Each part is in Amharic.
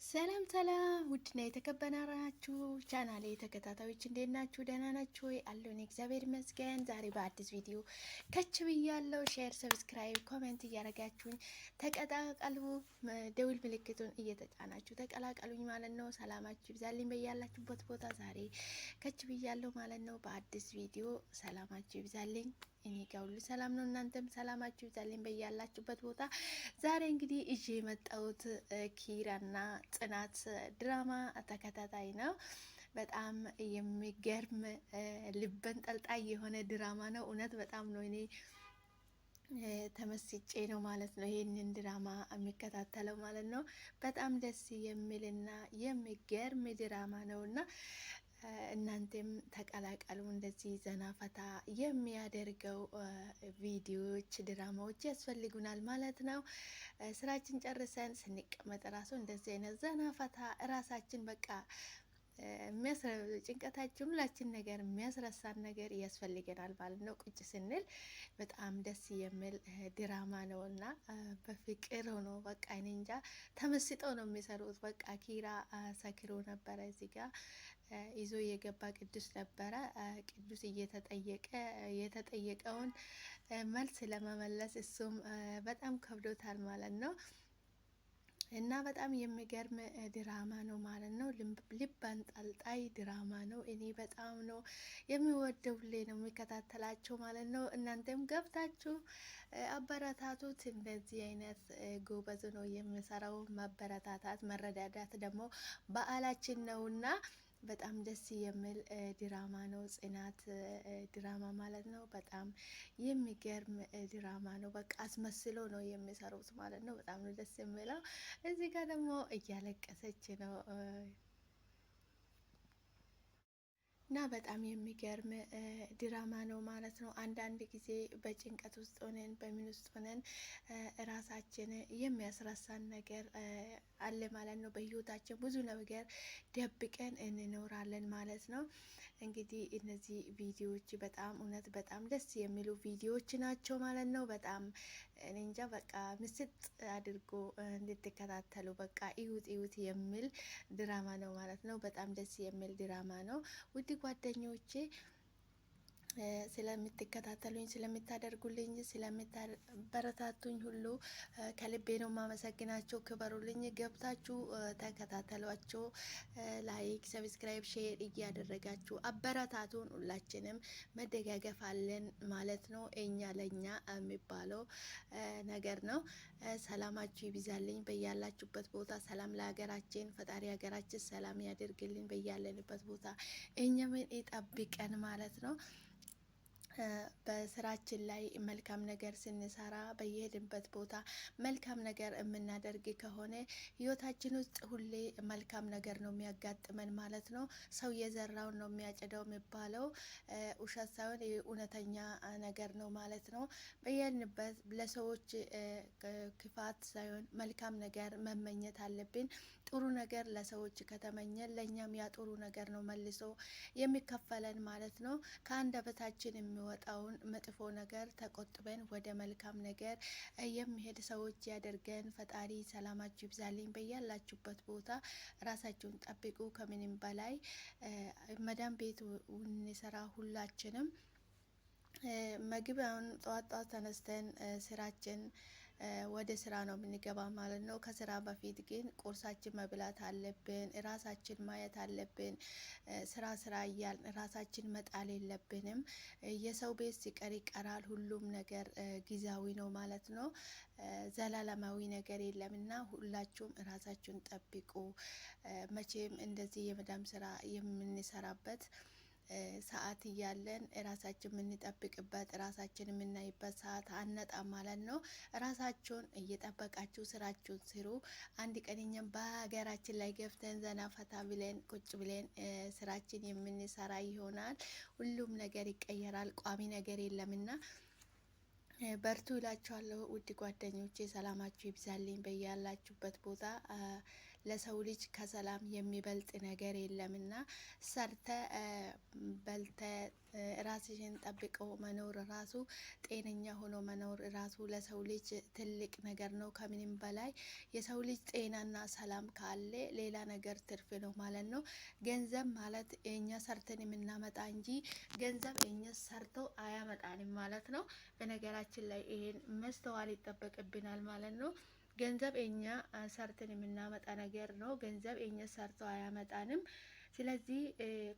ሰላም ሰላም ውድና የተከበራችሁ ቻናሌ ተከታታዮች እንዴት ናችሁ? ደህና ናችሁ ወይ? አለሁኝ እግዚአብሔር ይመስገን። ዛሬ በአዲስ ቪዲዮ ከች ብያለሁ። ሼር፣ ሰብስክራይብ፣ ኮሜንት እያደረጋችሁኝ ተቀላቀሉ። ደውል ምልክቱን እየተጫናችሁ ተቀላቀሉኝ ማለት ነው። ሰላማችሁ ይብዛልኝ በያላችሁበት ቦታ። ዛሬ ከች ብያለሁ ማለት ነው በአዲስ ቪዲዮ። ሰላማችሁ ይብዛልኝ። እኔ ጋር ሁሉ ሰላም ነው። እናንተም ሰላማችሁ ይብዛልኝ በያላችሁበት ቦታ። ዛሬ እንግዲህ ይዤ የመጣሁት ኪራና ጽናት ድራማ ተከታታይ ነው። በጣም የሚገርም ልበን ጠልጣይ የሆነ ድራማ ነው። እውነት በጣም ነው እኔ ተመስጬ ነው ማለት ነው ይህንን ድራማ የሚከታተለው ማለት ነው። በጣም ደስ የሚልና የሚገርም ድራማ ነውና እናንተም ተቀላቀሉ። እንደዚህ ዘና ፈታ የሚያደርገው ቪዲዮዎች፣ ድራማዎች ያስፈልጉናል ማለት ነው። ስራችን ጨርሰን ስንቀመጥ ራሱ እንደዚህ አይነት ዘና ፈታ ራሳችን በቃ ጭንቀታችን ሁላችን ነገር የሚያስረሳን ነገር ያስፈልገናል ማለት ነው። ቁጭ ስንል በጣም ደስ የሚል ድራማ ነው እና በፍቅር ሆኖ በቃ እኔ እንጃ ተመስጠው ነው የሚሰሩት። በቃ ኪራ ሰክሮ ነበረ እዚህ ጋር ይዞ የገባ ቅዱስ ነበረ። ቅዱስ እየተጠየቀ የተጠየቀውን መልስ ለመመለስ እሱም በጣም ከብዶታል ማለት ነው። እና በጣም የሚገርም ድራማ ነው ማለት ነው። ልብ አንጠልጣይ ድራማ ነው። እኔ በጣም ነው የሚወደው፣ ሁሌ ነው የሚከታተላቸው ማለት ነው። እናንተም ገብታችሁ አበረታቱት። እንደዚህ አይነት ጎበዝ ነው የሚሰራው። ማበረታታት መረዳዳት ደግሞ በዓላችን ነውና በጣም ደስ የሚል ድራማ ነው። ጽናት ድራማ ማለት ነው። በጣም የሚገርም ድራማ ነው። በቃ አስመስሎ ነው የሚሰሩት ማለት ነው። በጣም ነው ደስ የሚለው። እዚህ ጋር ደግሞ እያለቀሰች ነው እና በጣም የሚገርም ድራማ ነው ማለት ነው። አንዳንድ ጊዜ በጭንቀት ውስጥ ሆነን በምን ውስጥ ሆነን ራሳችን የሚያስረሳን ነገር አለ ማለት ነው። በህይወታችን ብዙ ነገር ደብቀን እንኖራለን ማለት ነው። እንግዲህ እነዚህ ቪዲዮዎች በጣም እውነት በጣም ደስ የሚሉ ቪዲዮዎች ናቸው ማለት ነው። በጣም እኔ እንጃ በቃ ምስጥ አድርጎ እንድትከታተሉ በቃ እዩት የሚል ድራማ ነው ማለት ነው። በጣም ደስ የሚል ድራማ ነው። ውድ ጓደኞቼ ስለምትከታተሉኝ፣ ስለምታደርጉልኝ፣ ስለምታበረታቱኝ ሁሉ ከልቤ ነው ማመሰግናቸው። ክበሩልኝ። ገብታችሁ ተከታተሏቸው። ላይክ፣ ሰብስክራይብ፣ ሼር እያደረጋችሁ አበረታቱን። ሁላችንም መደጋገፍ አለን ማለት ነው። እኛ ለኛ የሚባለው ነገር ነው። ሰላማችሁ ይብዛልኝ በያላችሁበት ቦታ። ሰላም ለሀገራችን፣ ፈጣሪ ሀገራችን ሰላም ያደርግልን በያለንበት ቦታ እኛምን ይጠብቀን ማለት ነው። በስራችን ላይ መልካም ነገር ስንሰራ በየሄድንበት ቦታ መልካም ነገር የምናደርግ ከሆነ ህይወታችን ውስጥ ሁሌ መልካም ነገር ነው የሚያጋጥመን ማለት ነው። ሰው የዘራውን ነው የሚያጭደው የሚባለው ውሸት ሳይሆን እውነተኛ ነገር ነው ማለት ነው። በየሄድንበት ለሰዎች ክፋት ሳይሆን መልካም ነገር መመኘት አለብን። ጥሩ ነገር ለሰዎች ከተመኘን ለእኛም ያ ጥሩ ነገር ነው መልሶ የሚከፈለን ማለት ነው። ከአንደበታችን የሚወጣውን መጥፎ ነገር ተቆጥበን ወደ መልካም ነገር የሚሄድ ሰዎች ያደርገን። ፈጣሪ ሰላማችሁ ይብዛልኝ በያላችሁበት ቦታ። ራሳችሁን ጠብቁ። ከምንም በላይ መዳም ቤት እንሰራ ሁላችንም መግቢያውን ጠዋት ተነስተን ስራችን ወደ ስራ ነው የምንገባ ማለት ነው። ከስራ በፊት ግን ቁርሳችን መብላት አለብን። ራሳችን ማየት አለብን። ስራ እያልን ራሳችን መጣል የለብንም። የሰው ቤት ሲቀር ይቀራል። ሁሉም ነገር ጊዜያዊ ነው ማለት ነው። ዘላለማዊ ነገር የለምና ሁላችሁም ራሳችሁን ጠብቁ። መቼም እንደዚህ የመዳም ስራ የምንሰራበት ሰዓት እያለን ራሳችን የምንጠብቅበት ራሳችን የምናይበት ሰዓት አነጣም ማለት ነው። ራሳችሁን እየጠበቃችሁ ስራችሁን ስሩ። አንድ ቀን እኛም በሀገራችን ላይ ገብተን ዘና ፈታ ብለን ቁጭ ብለን ስራችን የምንሰራ ይሆናል። ሁሉም ነገር ይቀየራል። ቋሚ ነገር የለምና በርቱ እላችኋለሁ ውድ ጓደኞቼ። ሰላማችሁ ይብዛልኝ በያላችሁበት ቦታ። ለሰው ልጅ ከሰላም የሚበልጥ ነገር የለምና ሰርተ በልተ ራስሽን ጠብቆ መኖር ራሱ ጤነኛ ሆኖ መኖር ራሱ ለሰው ልጅ ትልቅ ነገር ነው። ከምንም በላይ የሰው ልጅ ጤናና ሰላም ካለ ሌላ ነገር ትርፍ ነው ማለት ነው። ገንዘብ ማለት እኛ ሰርተን የምናመጣ እንጂ ገንዘብ እኛ ሰርቶ አያመጣንም ማለት ነው። በነገራችን ላይ ይሄን መስተዋል ይጠበቅብናል ማለት ነው። ገንዘብ እኛ ሰርተን የምናመጣ ነገር ነው። ገንዘብ እኛ ሰርቶ አያመጣንም። ስለዚህ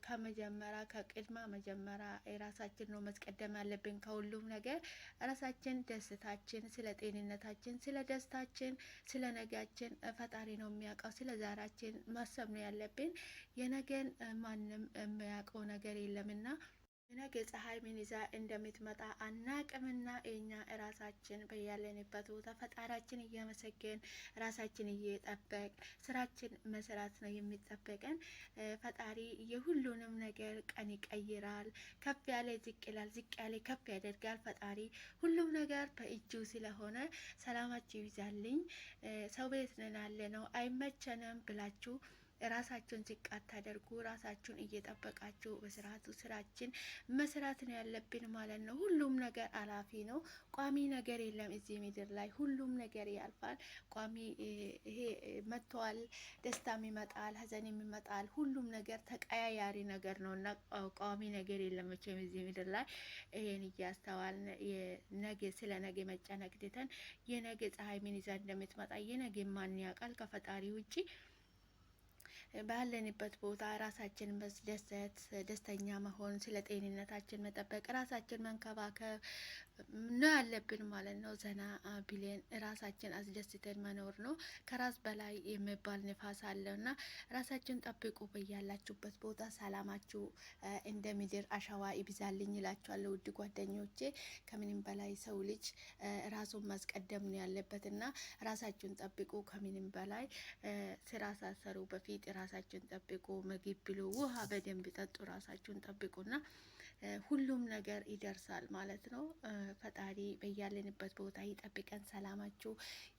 ከመጀመሪያ ከቅድማ መጀመሪያ የራሳችን ነው መስቀደም ያለብን ከሁሉም ነገር ራሳችን፣ ደስታችን፣ ስለ ጤንነታችን፣ ስለ ደስታችን፣ ስለ ነጋችን ፈጣሪ ነው የሚያውቀው። ስለ ዛራችን ማሰብ ነው ያለብን። የነገን ማንም የሚያውቀው ነገር የለምና ነገ ፀሐይ ምን ይዛ እንደምትመጣ አናቅምና እኛ ራሳችን በያለንበት ቦታ ፈጣሪያችን እያመሰገን ራሳችን እየጠበቅ ስራችን መስራት ነው የሚጠበቀን። ፈጣሪ የሁሉንም ነገር ቀን ይቀይራል። ከፍ ያለ ዝቅ ይላል፣ ዝቅ ያለ ከፍ ያደርጋል። ፈጣሪ ሁሉም ነገር በእጁ ስለሆነ ሰላማችሁ ይብዛልኝ። ሰው ቤት ነን ያለ ነው አይመቸንም ብላችሁ ራሳችሁን ዝቅ አታደርጉ። ራሳችሁን እየጠበቃችሁ በስርዓቱ ስራችን መስራት ነው ያለብን ማለት ነው። ሁሉም ነገር አላፊ ነው። ቋሚ ነገር የለም እዚህ ምድር ላይ። ሁሉም ነገር ያልፋል። ቋሚ ይሄ መጥቷል። ደስታም ይመጣል፣ ሀዘንም ይመጣል። ሁሉም ነገር ተቀያያሪ ነገር ነው እና ቋሚ ነገር የለም መቼም እዚህ ምድር ላይ። ይሄን እያስተዋልን የነገ ስለ ነገ መጨነቅ ትተን የነገ ፀሐይ ምን ይዛ እንደምትመጣ የነገ ማን ያውቃል ከፈጣሪ ውጪ። ባለንበት ቦታ ራሳችን መስደሰት፣ ደስተኛ መሆን፣ ስለ ጤንነታችን መጠበቅ፣ ራሳችን መንከባከብ ነው ያለብን ማለት ነው። ዘና ብለን ራሳችን አስደስተን መኖር ነው። ከራስ በላይ የሚባል ንፋስ አለው እና ራሳችን ጠብቁ። በያላችሁበት ቦታ ሰላማችሁ እንደ ምድር አሸዋ ይብዛልኝ ይላችኋለሁ ውድ ጓደኞቼ። ከምንም በላይ ሰው ልጅ ራሱን ማስቀደም ነው ያለበት እና ራሳችሁን ጠብቁ። ከምንም በላይ ስራ ሳሰሩ በፊት ራሳችሁን ጠብቁ። ምግብ ብሉ፣ ውሃ በደንብ ጠጡ። ራሳችሁን ጠብቁና ሁሉም ነገር ይደርሳል ማለት ነው። ፈጣሪ በያለንበት ቦታ ይጠብቀን። ሰላማችሁ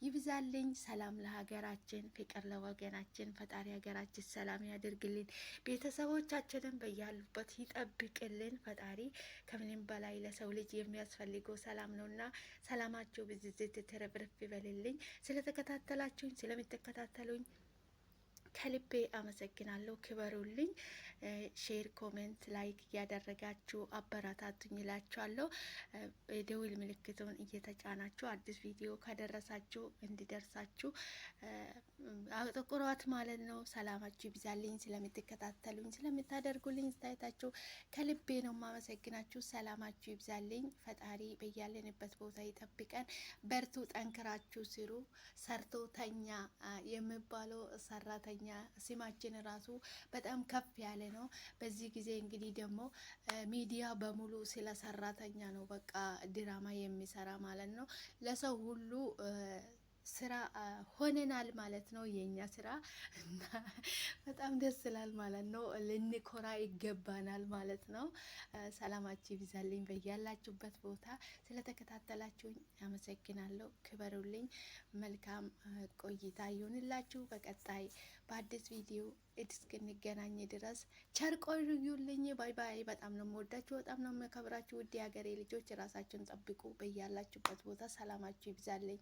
ይብዛልኝ። ሰላም ለሀገራችን፣ ፍቅር ለወገናችን። ፈጣሪ ሀገራችን ሰላም ያደርግልን። ቤተሰቦቻችንን በያሉበት ይጠብቅልን። ፈጣሪ ከምንም በላይ ለሰው ልጅ የሚያስፈልገው ሰላም ነውና ሰላማችሁ ብዝዝት ትርፍርፍ ይበልልኝ። ስለተከታተላችሁኝ ስለምትከታተሉኝ ከልቤ አመሰግናለሁ። ክበሩልኝ። ሼር፣ ኮሜንት፣ ላይክ እያደረጋችሁ አበረታቱኝ እላችኋለሁ። የደውል ምልክቱን እየተጫናችሁ አዲስ ቪዲዮ ከደረሳችሁ እንዲደርሳችሁ አጥቁሯት ማለት ነው። ሰላማችሁ ይብዛልኝ። ስለምትከታተሉኝ ስለምታደርጉልኝ አስተያየታችሁ ከልቤ ነው ማመሰግናችሁ። ሰላማችሁ ይብዛልኝ። ፈጣሪ በያለንበት ቦታ ይጠብቀን። በርቱ፣ ጠንክራችሁ ስሩ። ሰርቶ ተኛ የሚባለው ሰራተኛ ስማችን ራሱ በጣም ከፍ ያለ ነው። በዚህ ጊዜ እንግዲህ ደግሞ ሚዲያ በሙሉ ስለ ሰራተኛ ነው በቃ ድራማ የሚሰራ ማለት ነው። ለሰው ሁሉ ስራ ሆነናል ማለት ነው። የኛ ስራ እና በጣም ደስ ይላል ማለት ነው። ልንኮራ ይገባናል ማለት ነው። ሰላማችሁ ይብዛልኝ በያላችሁበት ቦታ። ስለተከታተላችሁኝ አመሰግናለሁ። ክበሩልኝ። መልካም ቆይታ ይሁንላችሁ። በቀጣይ በአዲስ ቪዲዮ እስክንገናኝ ድረስ ቸር ቆዩልኝ። ባይ ባይ። በጣም ነው የምወዳችሁ፣ በጣም ነው የምከብራችሁ። ውድ የሀገሬ ልጆች ራሳችሁን ጠብቁ። በያላችሁበት ቦታ ሰላማችሁ ይብዛልኝ።